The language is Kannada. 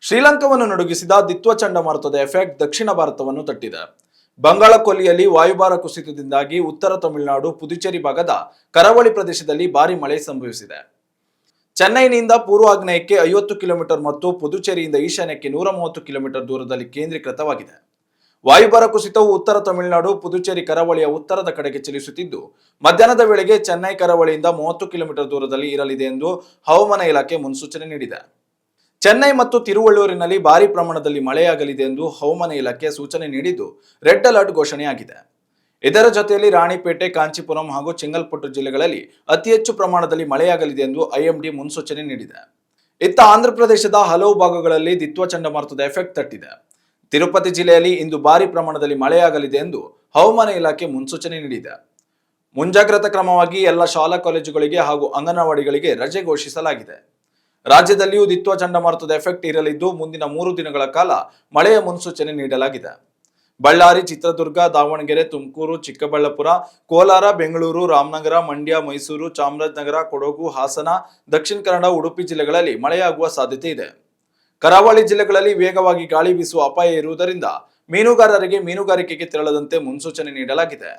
ಶ್ರೀಲಂಕಾವನ್ನು ನಡುಗಿಸಿದ ದಿತ್ವ ಚಂಡಮಾರುತದ ಎಫೆಕ್ಟ್ ದಕ್ಷಿಣ ಭಾರತವನ್ನು ತಟ್ಟಿದೆ. ಬಂಗಾಳ ಕೊಲ್ಲಿಯಲ್ಲಿ ವಾಯುಭಾರ ಕುಸಿತದಿಂದಾಗಿ ಉತ್ತರ ತಮಿಳುನಾಡು, ಪುದುಚೇರಿ ಭಾಗದ ಕರಾವಳಿ ಪ್ರದೇಶದಲ್ಲಿ ಭಾರಿ ಮಳೆ ಸಂಭವಿಸಿದೆ. ಚೆನ್ನೈನಿಂದ ಪೂರ್ವಾಗ್ನೇಯಕ್ಕೆ 50 ಕಿಲೋಮೀಟರ್ ಮತ್ತು ಪುದುಚೇರಿಯಿಂದ ಈಶಾನ್ಯಕ್ಕೆ 130 ಕಿಲೋಮೀಟರ್ ದೂರದಲ್ಲಿ ಕೇಂದ್ರೀಕೃತವಾಗಿದೆ. ವಾಯುಭಾರ ಕುಸಿತವು ಉತ್ತರ ತಮಿಳುನಾಡು, ಪುದುಚೇರಿ ಕರಾವಳಿಯ ಉತ್ತರದ ಕಡೆಗೆ ಚಲಿಸುತ್ತಿದ್ದು, ಮಧ್ಯಾಹ್ನದ ವೇಳೆಗೆ ಚೆನ್ನೈ ಕರಾವಳಿಯಿಂದ 30 ಕಿಲೋಮೀಟರ್ ದೂರದಲ್ಲಿ ಇರಲಿದೆ ಎಂದು ಹವಾಮಾನ ಇಲಾಖೆ ಮುನ್ಸೂಚನೆ ನೀಡಿದೆ. ಚೆನ್ನೈ ಮತ್ತು ತಿರುವಳ್ಳೂರಿನಲ್ಲಿ ಭಾರಿ ಪ್ರಮಾಣದಲ್ಲಿ ಮಳೆಯಾಗಲಿದೆ ಎಂದು ಹವಾಮಾನ ಇಲಾಖೆ ಸೂಚನೆ ನೀಡಿದ್ದು, ರೆಡ್ ಅಲರ್ಟ್ ಘೋಷಣೆಯಾಗಿದೆ. ಇದರ ಜೊತೆಯಲ್ಲಿ ರಾಣಿಪೇಟೆ, ಕಾಂಚೀಪುರಂ ಹಾಗೂ ಚೆಂಗಲ್ಪಟ್ಟು ಜಿಲ್ಲೆಗಳಲ್ಲಿ ಅತಿ ಹೆಚ್ಚು ಪ್ರಮಾಣದಲ್ಲಿ ಮಳೆಯಾಗಲಿದೆ ಎಂದು ಐಎಂಡಿ ಮುನ್ಸೂಚನೆ ನೀಡಿದೆ. ಇತ್ತ ಆಂಧ್ರಪ್ರದೇಶದ ಹಲವು ಭಾಗಗಳಲ್ಲಿ ದಿತ್ವ ಚಂಡಮಾರುತದ ಎಫೆಕ್ಟ್ ತಟ್ಟಿದೆ. ತಿರುಪತಿ ಜಿಲ್ಲೆಯಲ್ಲಿ ಇಂದು ಭಾರಿ ಪ್ರಮಾಣದಲ್ಲಿ ಮಳೆಯಾಗಲಿದೆ ಎಂದು ಹವಾಮಾನ ಇಲಾಖೆ ಮುನ್ಸೂಚನೆ ನೀಡಿದೆ. ಮುಂಜಾಗ್ರತಾ ಕ್ರಮವಾಗಿ ಎಲ್ಲ ಶಾಲಾ ಕಾಲೇಜುಗಳಿಗೆ ಹಾಗೂ ಅಂಗನವಾಡಿಗಳಿಗೆ ರಜೆ ಘೋಷಿಸಲಾಗಿದೆ. ರಾಜ್ಯದಲ್ಲಿಯೂ ದಿತ್ವ ಚಂಡಮಾರುತದ ಎಫೆಕ್ಟ್ ಇರಲಿದ್ದು, ಮುಂದಿನ 3 ದಿನಗಳ ಕಾಲ ಮಳೆಯ ಮುನ್ಸೂಚನೆ ನೀಡಲಾಗಿದೆ. ಬಳ್ಳಾರಿ, ಚಿತ್ರದುರ್ಗ, ದಾವಣಗೆರೆ, ತುಮಕೂರು, ಚಿಕ್ಕಬಳ್ಳಾಪುರ, ಕೋಲಾರ, ಬೆಂಗಳೂರು, ರಾಮನಗರ, ಮಂಡ್ಯ, ಮೈಸೂರು, ಚಾಮರಾಜನಗರ, ಕೊಡಗು, ಹಾಸನ, ದಕ್ಷಿಣ ಕನ್ನಡ, ಉಡುಪಿ ಜಿಲ್ಲೆಗಳಲ್ಲಿ ಮಳೆಯಾಗುವ ಸಾಧ್ಯತೆ ಇದೆ. ಕರಾವಳಿ ಜಿಲ್ಲೆಗಳಲ್ಲಿ ವೇಗವಾಗಿ ಗಾಳಿ ಬೀಸುವ ಅಪಾಯ ಇರುವುದರಿಂದ ಮೀನುಗಾರರಿಗೆ ಮೀನುಗಾರಿಕೆಗೆ ತೆರಳದಂತೆ ಮುನ್ಸೂಚನೆ ನೀಡಲಾಗಿದೆ.